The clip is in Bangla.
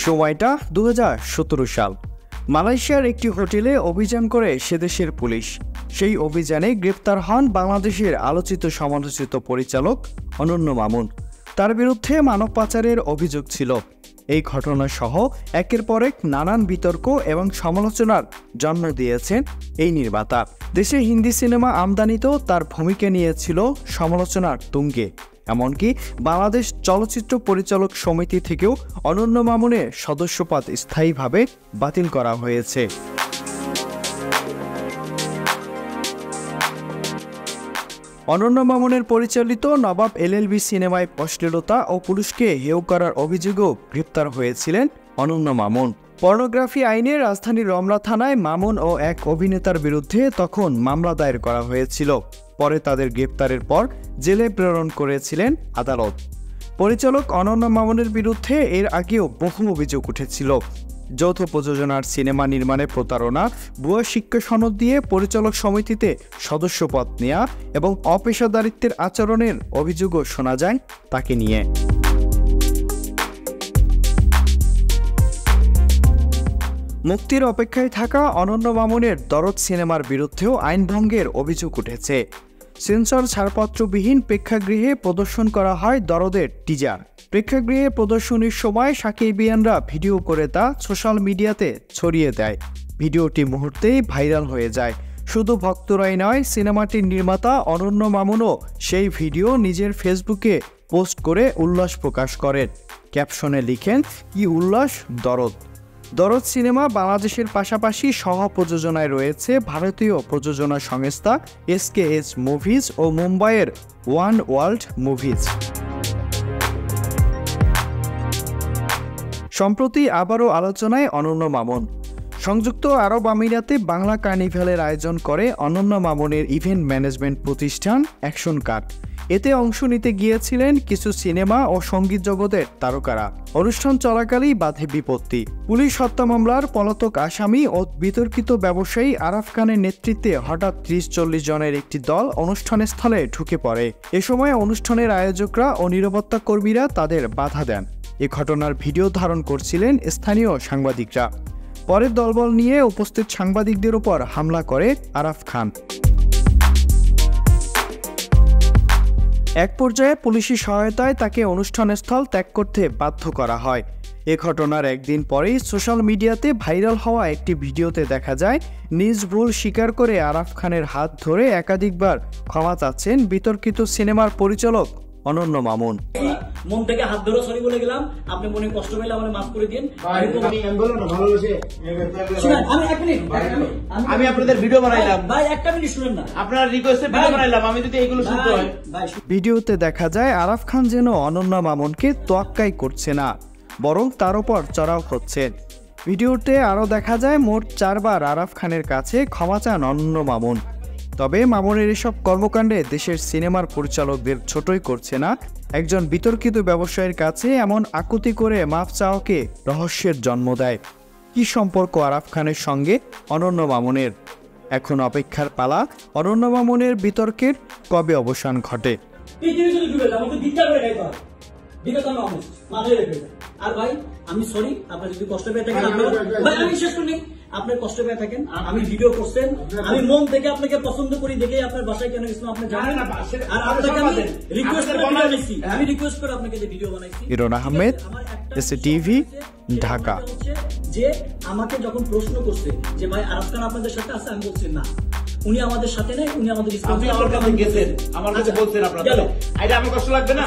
সময়টা 2017 সাল। মালয়েশিয়ার একটি হোটেলে অভিযান করে সেদেশের পুলিশ। সেই অভিযানে গ্রেপ্তার হন বাংলাদেশের আলোচিত সমালোচিত পরিচালক অনন্য মামুন। তার বিরুদ্ধে মানব পাচারের অভিযোগ ছিল। এই ঘটনা সহ একের পর এক নানান বিতর্ক এবং সমালোচনার জন্ম দিয়েছেন এই নির্মাতা। দেশে হিন্দি সিনেমা আমদানিতেও তার ভূমিকা নিয়েছিল সমালোচনার তুঙ্গে। এমনকি বাংলাদেশ চলচ্চিত্র পরিচালক সমিতি থেকেও অনন্য মামুনের সদস্যপদ স্থায়ীভাবে বাতিল করা হয়েছে। অনন্য মামুনের পরিচালিত নবাব এলএলবি সিনেমায় অশ্লীলতা ও পুরুষকে হেয় করার অভিযোগেও গ্রেপ্তার হয়েছিলেন অনন্য মামুন। পর্নোগ্রাফি আইনে রাজধানীর রমনা থানায় মামুন ও এক অভিনেতার বিরুদ্ধে তখন মামলা দায়ের করা হয়েছিল। পরে তাদের গ্রেপ্তারের পর জেলে প্রেরণ করেছিলেন আদালত। পরিচালক অনন্য মামুনের বিরুদ্ধে এর আগেও বহু অভিযোগ উঠেছিল। যৌথ প্রযোজনার সিনেমা নির্মাণে প্রতারণা, ভুয়া শিক্ষা সনদ দিয়ে পরিচালক সমিতিতে সদস্যপদ নেওয়া এবং অপেশাদারিত্বের আচরণের অভিযোগও শোনা যায় তাকে নিয়ে। মুক্তির অপেক্ষায় থাকা অনন্য মামুনের দরদ সিনেমার বিরুদ্ধেও আইনভঙ্গের অভিযোগ উঠেছে। সেন্সর ছাড়পত্রবিহীন প্রেক্ষাগৃহে প্রদর্শন করা হয় দরদের টিজার। প্রেক্ষাগৃহে প্রদর্শনীর সময় সাকিবিয়ানরা ভিডিও করে তা সোশ্যাল মিডিয়াতে ছড়িয়ে দেয়। ভিডিওটি মুহূর্তেই ভাইরাল হয়ে যায়। শুধু ভক্তরাই নয়, সিনেমাটির নির্মাতা অনন্য মামুনও সেই ভিডিও নিজের ফেসবুকে পোস্ট করে উল্লাস প্রকাশ করেন। ক্যাপশনে লিখেন, কি উল্লাস দরদ। দরদ সিনেমা বাংলাদেশের পাশাপাশি সহ প্রযোজনায় রয়েছে ভারতীয় প্রযোজনা সংস্থা SKS মুভিজ ও মুম্বাইয়ের ওয়ান ওয়ার্ল্ড মুভিজ। সম্প্রতি আবারও আলোচনায় অনন্য মামুন। সংযুক্ত আরব আমিরাতে বাংলা কার্নিভালের আয়োজন করে অনন্য মামুনের ইভেন্ট ম্যানেজমেন্ট প্রতিষ্ঠান অ্যাকশন কাট। এতে অংশ নিতে গিয়েছিলেন কিছু সিনেমা ও সঙ্গীত জগতের তারকারা। অনুষ্ঠান চলাকালেই বাধে বিপত্তি। পুলিশ হত্যা মামলার পলাতক আসামি ও বিতর্কিত ব্যবসায়ী আরাফ খানের নেতৃত্বে হঠাৎ 30-40 জনের একটি দল অনুষ্ঠানের স্থলে ঢুকে পড়ে। এ সময় অনুষ্ঠানের আয়োজকরা ও নিরাপত্তা কর্মীরা তাদের বাধা দেন। এ ঘটনার ভিডিও ধারণ করছিলেন স্থানীয় সাংবাদিকরা। পরে দলবল নিয়ে উপস্থিত সাংবাদিকদের উপর হামলা করে আরাফ খান। এক পর্যায়ে পুলিশি সহায়তায় তাকে অনুষ্ঠানস্থল ত্যাগ করতে বাধ্য করা হয়। এ ঘটনার একদিন পরেই সোশ্যাল মিডিয়াতে ভাইরাল হওয়া একটি ভিডিওতে দেখা যায় নিজ ভুল স্বীকার করে আরাফ খানের হাত ধরে একাধিকবার ক্ষমা চাচ্ছেন বিতর্কিত সিনেমার পরিচালক অনন্য মামুন। মন থেকে হাত ধরে সরি বলে গেলাম, আপনি মনে কষ্ট পেলে আমাকে মাফ করে দিন। আমি আপনাদের ভিডিও বানাইলাম ভাই, একটা মিনিট শুনেন না, আপনার রিকোয়েস্টে ভিডিও বানাইলাম, আমি যদি এগুলো শুনতে হয়। ভিডিওতে দেখা যায় আরাফ খান যেন অনন্য মামুনকে তোয়াক্কাই করছে না, বরং তার উপর চড়াও হচ্ছে। ভিডিওতে আরও দেখা যায় মোট 4 বার আরাফ খানের কাছে ক্ষমা চান অনন্য মামুন। তবে মামুনের এসব কর্মকাণ্ডে দেশের সিনেমার পরিচালকদের ছোটই করছে না। একজন বিতর্কিত ব্যবসায়ীর কাছে এমন আকুতি করে মাফ চাওয়াকে রহস্যের জন্ম দেয়। কি সম্পর্ক আরাফ খানের সঙ্গে অনন্য মামুনের? এখন অপেক্ষার পালা, অনন্য মামুনের বিতর্কের কবে অবসান ঘটে। আর ভাই আমি সরি, আপনার যদি কষ্ট পেয়ে থাকেন, ভাই আমি শেষ করি, আপনার কষ্ট পেয়ে থাকেন, আমি ভিডিও করছেন, আমি মন থেকে আপনাকে পছন্দ করি দেখে আপনার বাসায় কেন গেছিলাম আপনি জানেন। আর আপনাকে আমি রিকোয়েস্ট করে ভিডিও বানাইছি, আমি রিকোয়েস্ট করে আপনাকে যে ভিডিও বানাইছি। ইরন আহমেদ, এসটিভি, ঢাকা। যে আমাকে যখন প্রশ্ন করছে যে ভাই আরাফ খান আপনাদের সাথে আছে, আমি বলছি না, উনি আমাদের সাথে নেই, উনি আমাদের গেছেন, আমার কাছে বলছেন আপনারা, এটা আমার কষ্ট লাগবে না।